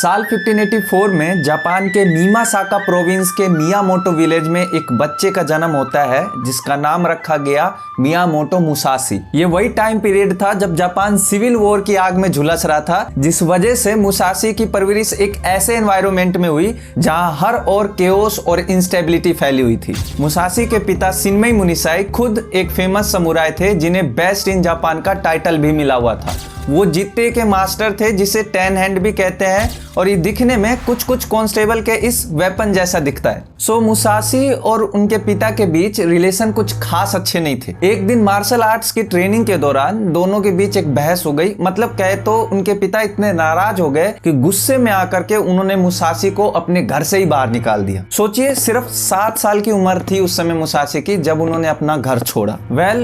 साल 1584 में जापान के मीमासाका प्रोविंस के मियामोटो विलेज में एक बच्चे का जन्म होता है जिसका नाम रखा गया मियामोटो मुसाशी। ये वही टाइम पीरियड था जब जापान सिविल वॉर की आग में झुलस रहा था, जिस वजह से मुसाशी की परवरिश एक ऐसे एनवायरनमेंट में हुई जहां हर ओर केओस और इंस्टेबिलिटी फैली हुई थी। मुसाशी के पिता शिनमेई मुनिसाई खुद एक फेमस समुराई थे जिन्हें बेस्ट इन जापान का टाइटल भी मिला हुआ था। वो जित्ते के मास्टर थे जिसे 10 हैंड भी कहते हैं और ये दिखने में कुछ कांस्टेबल के इस वेपन जैसा दिखता है। सो मुसाशी और उनके पिता के बीच रिलेशन कुछ खास अच्छे नहीं थे। एक दिन मार्शल आर्ट्स की ट्रेनिंग के दौरान दोनों के बीच एक बहस हो गई। मतलब कहे तो उनके पिता इतने नाराज हो गए कि गुस्से में आकर के उन्होंने मुसाशी को अपने घर से ही बाहर निकाल दिया। सोचिए, सिर्फ 7 साल की उम्र थी उस समय मुसाशी की जब उन्होंने अपना घर छोड़ा।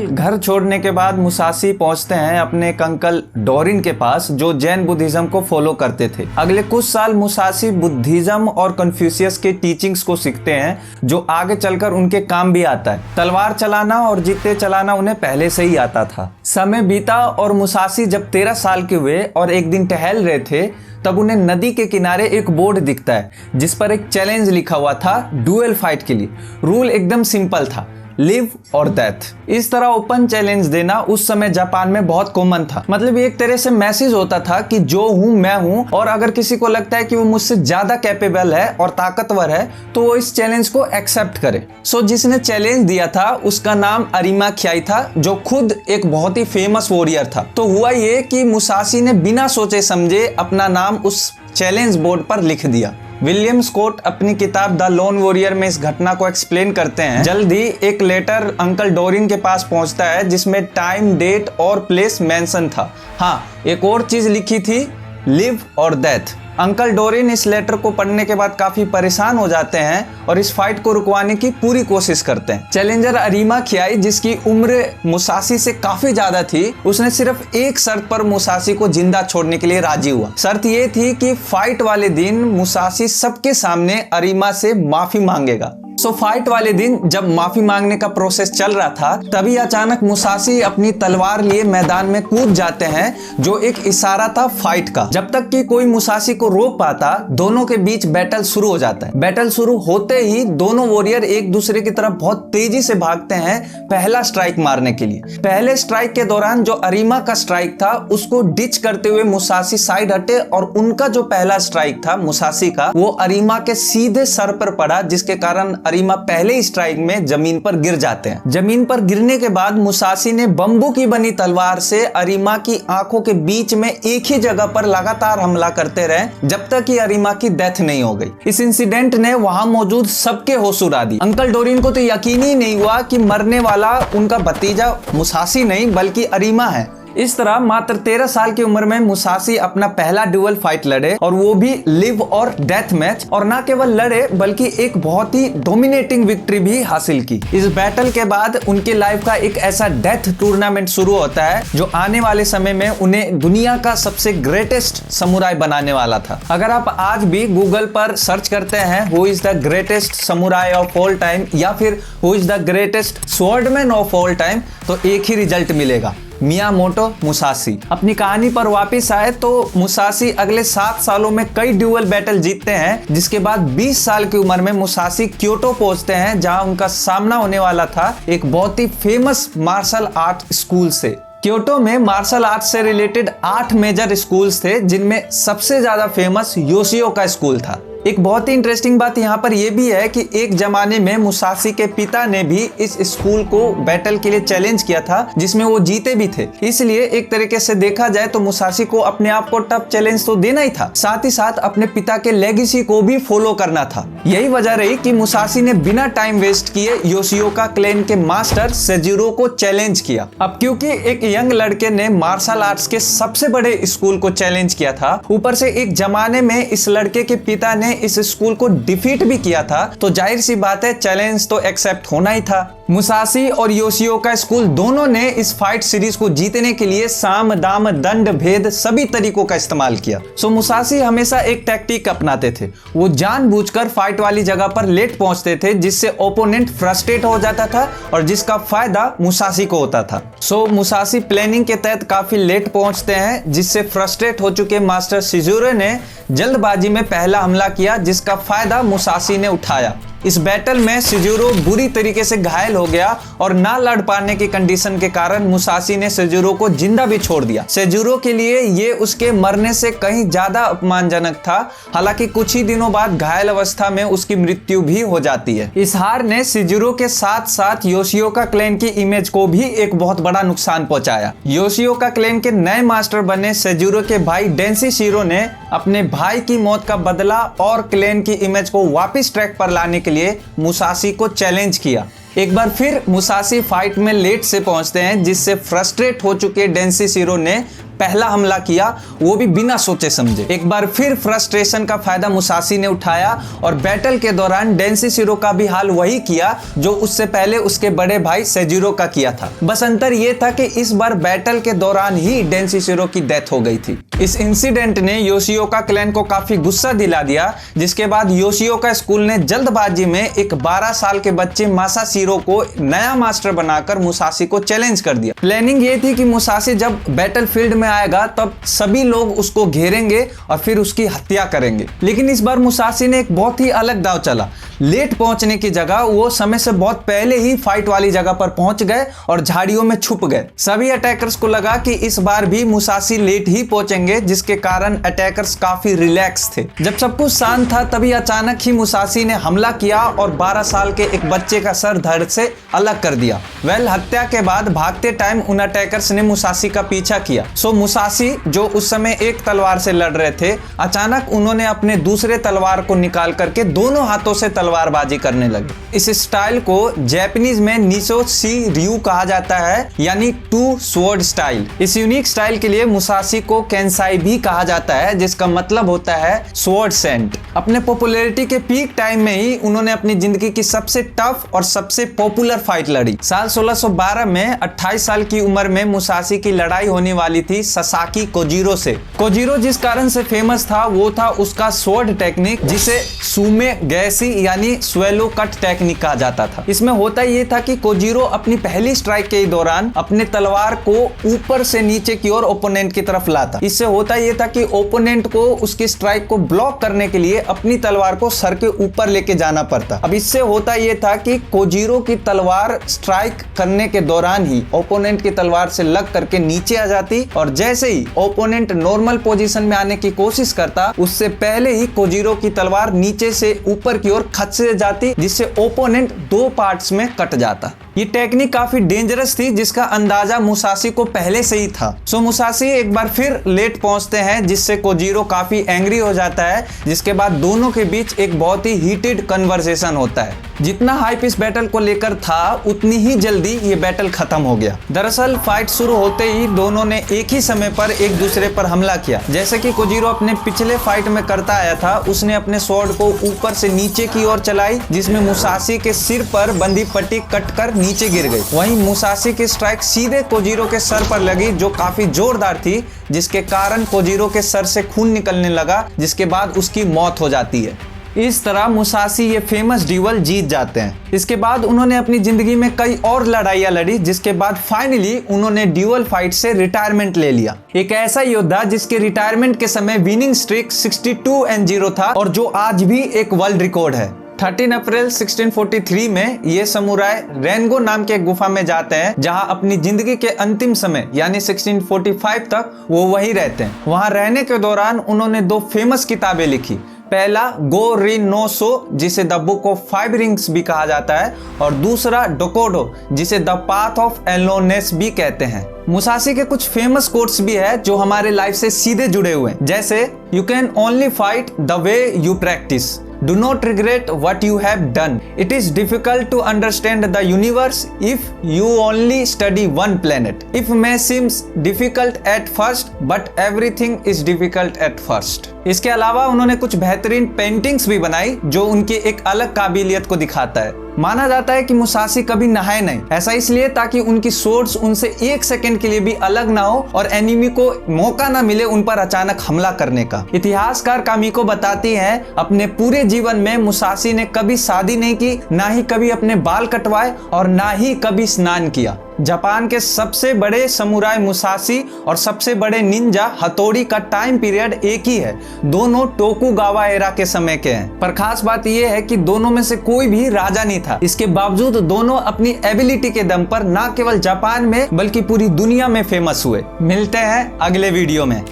घर छोड़ने के बाद मुसाशी पहुंचते हैं अपने एक अंकल डोरिन के पास जो जैन बुद्धिज्म को फॉलो करते थे। अगले कुछ साल मुसाशी बुद्धिज्म और कन्फ्यूशियस के टीचिंग्स को सीखते हैं जो आगे चलकर उनके काम भी आता है। तलवार चलाना और जीते चलाना उन्हें पहले से ही आता था। समय बीता और मुसाशी जब 13 साल के हुए और एक दिन टहल रहे थे तब उन्हें नदी के किनारे एक बोर्ड दिखता है जिस पर एक चैलेंज लिखा हुआ था डुएल फाइट के लिए। रूल एकदम सिंपल था, लिव और डेथ। इस तरह ओपन चैलेंज देना उस समय जापान में बहुत कॉमन था। मतलब ये एक तरह से मैसेज होता था कि जो हूं मैं हूं, और अगर किसी को लगता है कि वो मुझसे ज्यादा कैपेबल है और ताकतवर है तो वो इस चैलेंज को एक्सेप्ट करे। सो जिसने चैलेंज दिया था उसका नाम अरिमा खियाई था जो खुद एक बहुत ही फेमस वॉरियर था। तो हुआ ये कि मुसाशी ने बिना सोचे समझे अपना नाम उस चैलेंज बोर्ड पर लिख दिया। विलियम स्कॉट अपनी किताब द लोन वॉरियर में इस घटना को एक्सप्लेन करते हैं। जल्द ही एक लेटर अंकल डोरिन के पास पहुंचता है जिसमें टाइम, डेट और प्लेस मेंशन था। हाँ, एक और चीज लिखी थी, लिव और डेथ। अंकल डोरिन इस लेटर को पढ़ने के बाद काफी परेशान हो जाते हैं और इस फाइट को रुकवाने की पूरी कोशिश करते हैं। चैलेंजर अरिमा खियाई, जिसकी उम्र मुसाशी से काफी ज्यादा थी, उसने सिर्फ एक शर्त पर मुसाशी को जिंदा छोड़ने के लिए राजी हुआ। शर्त ये थी कि फाइट वाले दिन मुसाशी सबके सामने अरिमा से माफी मांगेगा। सो फाइट वाले दिन जब माफी मांगने का प्रोसेस चल रहा था तभी अचानक मुसाशी अपनी तलवार लिए मैदान में कूद जाते हैं जो एक इशारा था फाइट का। जब तक कि कोई मुसाशी को रोक पाता, दोनों के बीच बैटल शुरू हो जाता है। बैटल शुरू होते ही दोनों वॉरियर एक दूसरे की तरफ बहुत तेजी से भागते हैं पहला स्ट्राइक मारने के लिए। पहले स्ट्राइक के दौरान जो अरिमा का स्ट्राइक था उसको डिच करते हुए मुसाशी साइड हटे और उनका जो पहला स्ट्राइक था मुसाशी का, वो अरिमा के सीधे सर पर पड़ा, जिसके कारण अरिमा पहले स्ट्राइक में जमीन पर गिर जाते हैं। जमीन पर गिरने के बाद मुसाशी ने बंबू की बनी तलवार से अरिमा की आंखों के बीच में एक ही जगह पर लगातार हमला करते रहे जब तक कि अरिमा की डेथ नहीं हो गई। इस इंसिडेंट ने वहां मौजूद सबके होश उड़ा दी। अंकल डोरिन को तो यकीन ही नहीं हुआ कि मरने वाला उनका भतीजा मुसाशी नहीं बल्कि अरिमा है। इस तरह मात्र 13 साल की उम्र में मुसाशी अपना पहला ड्यूअल फाइट लड़े और वो भी लिव और डेथ मैच, और ना केवल लड़े बल्कि एक बहुत ही डोमिनेटिंग विक्ट्री भी हासिल की। इस बैटल के बाद उनकी लाइफ का एक ऐसा डेथ टूर्नामेंट शुरू होता है जो आने वाले समय में उन्हें दुनिया का सबसे ग्रेटेस्ट समुराई बनाने वाला था। अगर आप आज भी गूगल पर सर्च करते हैं who is the greatest samurai of all time या फिर who is the greatest swordsman of all time, तो एक ही रिजल्ट मिलेगा, मियामोटो मुसाशी। अपनी कहानी पर वापस आए तो मुसाशी अगले 7 सालों में कई ड्यूअल बैटल जीतते हैं, जिसके बाद 20 साल की उम्र में मुसाशी क्योटो पहुंचते हैं जहां उनका सामना होने वाला था एक बहुत ही फेमस मार्शल आर्ट स्कूल से। क्योटो में मार्शल आर्ट से रिलेटेड 8 मेजर स्कूल्स थे जिनमें सबसे ज्यादा फेमस योशिओका स्कूल था। एक बहुत ही इंटरेस्टिंग बात यहाँ पर यह भी है कि एक जमाने में मुसाशी के पिता ने भी इस स्कूल को बैटल के लिए चैलेंज किया था जिसमें वो जीते भी थे। इसलिए एक तरीके से देखा जाए तो मुसाशी को अपने आप को टफ चैलेंज तो देना ही था, साथ ही साथ अपने पिता के लेगेसी को भी फॉलो करना था। यही वजह रही कि मुसाशी ने बिना टाइम वेस्ट किए योशिओका क्लैन के मास्टर सेजिरो को चैलेंज किया। अब क्योंकि एक यंग लड़के ने मार्शल आर्ट्स के सबसे बड़े स्कूल को चैलेंज किया था, ऊपर से एक जमाने में इस लड़के के पिता ने इस स्कूल को डिफीट भी किया था, तो जाहिर सी बात है चैलेंज तो एक्सेप्ट होना ही था। मुसाशी और योशिओका स्कूल दोनों ने इस फाइट सीरीज को जीतने के लिए साम दाम दंड भेद सभी तरीकों का इस्तेमाल किया। सो मुसाशी हमेशा एक टैक्टिक अपनाते थे, वो जानबूझकर फाइट वाली जगह पर लेट पहुंचते थे, जिससे ओपोनेंट फ्रस्ट्रेट हो जाता था और जिसका फायदा मुसाशी को होता था। सो मुसाशी प्लानिंग के तहत काफी लेट पहुंचते हैं, जिससे फ्रस्ट्रेट हो चुके मास्टर शिजुरो ने जल्दबाजी में पहला हमला किया, जिसका फायदा मुसाशी ने उठाया। इस बैटल में शिजुरो बुरी तरीके से घायल हो गया और ना लड़ पाने की कंडीशन के कारण मुसाशी ने शिजुरो को जिंदा भी छोड़ दिया। शिजुरो के लिए ये उसके मरने से कहीं ज्यादा अपमानजनक था। हालांकि कुछ ही दिनों बाद घायल अवस्था में उसकी मृत्यु भी हो जाती है। इस हार ने शिजुरो के साथ साथ योशिओका क्लैन की इमेज को भी एक बहुत बड़ा नुकसान पहुंचाया। योशिओका क्लैन के नए मास्टर बने शिजुरो के भाई डेंशिशिरो ने अपने भाई की मौत का बदला और क्लैन की इमेज को वापस ट्रैक पर लाने के लिए मुसाशी को चैलेंज किया। एक बार फिर मुसाशी फाइट में लेट से पहुंचते हैं, जिससे फ्रस्ट्रेट हो चुके डेंशिशिरो ने पहला हमला किया, वो भी बिना सोचे समझे। एक बार फिर फ्रस्ट्रेशन का फायदा मुसाशी ने उठाया और बैटल के दौरान डेंशिशिरो का भी हाल वही किया जो उससे पहले उसके बड़े भाई सेजुरो का किया था। बस अंतर ये था कि इस बार बैटल के दौरान ही डेंशिशिरो की डेथ हो गई थी। इस इंसिडेंट ने योशिओका क्लैन को काफी गुस्सा दिला दिया, जिसके बाद योशिओका स्कूल ने जल्दबाजी में एक 12 साल के बच्चे मासाशिरो को नया मास्टर बनाकर मुसाशी को चैलेंज कर दिया। प्लानिंग ये थी कि मुसाशी जब बैटल फील्ड में आएगा तब सभी लोग उसको घेरेंगे और फिर उसकी हत्या करेंगे। लेकिन इस बार मुसाशी ने एक बहुत ही अलग दांव चला। लेट पहुंचने की जगह वो समय से बहुत पहले ही फाइट वाली जगह पर पहुंच गए और झाड़ियों में छुप गए। सभी अटैकर्स को लगा कि इस बार भी मुसाशी लेट ही पहुंचेंगे, जिसके कारण अटैकर्स काफी रिलैक्स थे। जब सब कुछ शांत था तभी अचानक ही मुसाशी ने हमला किया और 12 साल के एक बच्चे का सर धड़ से अलग कर दिया। हत्या के बाद भागते टाइम उन अटैकर्स ने मुसाशी का पीछा किया। सो मुसाशी जो उस समय एक तलवार से लड़ रहे थे, अचानक उन्होंने अपने दूसरे तलवार को निकाल करके दोनों हाथों से तलवारबाजी करने लगे। इस स्टाइल को जापानीज में निशो शी रयू कहा जाता है, यानी टू स्वॉर्ड स्टाइल। इस यूनिक स्टाइल के लिए मुसाशी को केंसाई भी कहा जाता है, जिसका मतलब होता है स्वॉर्ड सेंट। अपने पॉपुलैरिटी के पीक टाइम में ही उन्होंने अपनी जिंदगी की सबसे टफ और सबसे पॉपुलर फाइट लड़ी। साल 1612 में 28 साल की उम्र में मुसाशी की लड़ाई होने वाली थी ससाकी कोजीरो से। कोजीरो जिस कारण से फेमस था वो था उसका स्वॉर्ड टेक्निक, जिसे सुमे गैसी यानी स्वेलो कट टेक्निक कहा जाता था। इसमें होता ये था कि कोजीरो अपनी पहली स्ट्राइक के दौरान अपने तलवार को ऊपर से नीचे की ओर ओपोनेंट की तरफ लाता। इससे होता ये था कि ओपोनेंट को उसकी स्ट्राइक को ब्लॉक करने के लिए अपनी तलवार को सर के ऊपर लेके जाना पड़ता। अब इससे होता ये था कि कोजीरो की तलवार स्ट्राइक करने के दौरान ही ओपोनेंट की तलवार से लग करके नीचे आ जाती और जैसे ही ओपोनेंट नॉर्मल पोजीशन में आने की कोशिश करता, उससे पहले ही कोजीरो की तलवार नीचे से ऊपर की ओर खसक जाती, जिससे ओपोनेंट 2 पार्ट्स में कट जाता। ये टेक्निक काफी डेंजरस थी, जिसका अंदाजा मुसाशी को पहले से ही था। सो मुसाशी एक बार फिर लेट पहुंचते हैं, जिससे कोजीरो काफी एंग्री हो जाता है, जिसके बाद दोनों के बीच एक बहुत ही हीटेड कन्वर्सेशन होता है। जितना हाइप इस बैटल को लेकर था, उतनी ही जल्दी ये बैटल खत्म हो गया। दरअसल फाइट शुरू होते ही दोनों ने एक ही समय पर एक दूसरे पर हमला किया। जैसे कि कोजीरो अपने पिछले फाइट में करता आया था, उसने अपने स्वॉर्ड को ऊपर से नीचे की ओर चलाई, जिसमें मुसाशी के सिर पर बंधी पट्टी कटकर नीचे गिर गई। वहीं मुसाशी की स्ट्राइक सीधे कोजीरो के सर पर लगी, जो काफी जोरदार थी, जिसके कारण कोजीरो के सर से खून निकलने लगा, जिसके बाद उसकी मौत हो जाती है। इस तरह मुसाशी ये फेमस ड्यूअल जीत जाते हैं। इसके बाद उन्होंने अपनी जिंदगी में कई और लड़ाइयां लड़ी, जिसके बाद फाइनली उन्होंने ड्यूअल फाइट से रिटायरमेंट ले लिया। एक ऐसा योद्धा जिसके रिटायरमेंट के समय विनिंग स्ट्रिक 62-0 था और जो आज भी एक वर्ल्ड रिकॉर्ड है। 13 अप्रैल 1643 में ये समुराय रेनगो नाम के गुफा में जाते हैं, जहां अपनी जिंदगी के अंतिम समय यानी 1645 तक वो वहीं रहते हैं। वहां रहने के दौरान उन्होंने 2 फेमस किताबें लिखी। पहला गो रिन नो सो, जिसे द बुक ऑफ 5 रिंग्स भी कहा जाता है, और दूसरा डोकोडो, जिसे द पाथ ऑफ एलोनेस भी कहते हैं। मुसाशी के कुछ फेमस कोट्स भी है जो हमारे लाइफ से सीधे जुड़े हुए हैं, जैसे you can only fight the way you practice. Do not regret what you have done. It is difficult to understand the universe if you only study one planet. If may seems difficult at first but everything is difficult at first. इसके अलावा उन्होंने कुछ बेहतरीन paintings भी बनाई जो उनकी एक अलग काबिलियत को दिखाता है। माना जाता है कि मुसाशी कभी नहाए नहीं, ऐसा इसलिए ताकि उनकी सोर्स उनसे एक सेकंड के लिए भी अलग ना हो और एनिमी को मौका ना मिले उन पर अचानक हमला करने का। इतिहासकार कामिको बताती है अपने पूरे जीवन में मुसाशी ने कभी शादी नहीं की, ना ही कभी अपने बाल कटवाए और ना ही कभी स्नान किया। जापान के सबसे बड़े समुराई मुसाशी और सबसे बड़े निंजा हथौड़ी का टाइम पीरियड एक ही है, दोनों टोकुगावा एरा के समय के हैं। पर खास बात यह है कि दोनों में से कोई भी राजा नहीं था। इसके बावजूद दोनों अपनी एबिलिटी के दम पर न केवल जापान में बल्कि पूरी दुनिया में फेमस हुए। मिलते हैं अगले वीडियो में।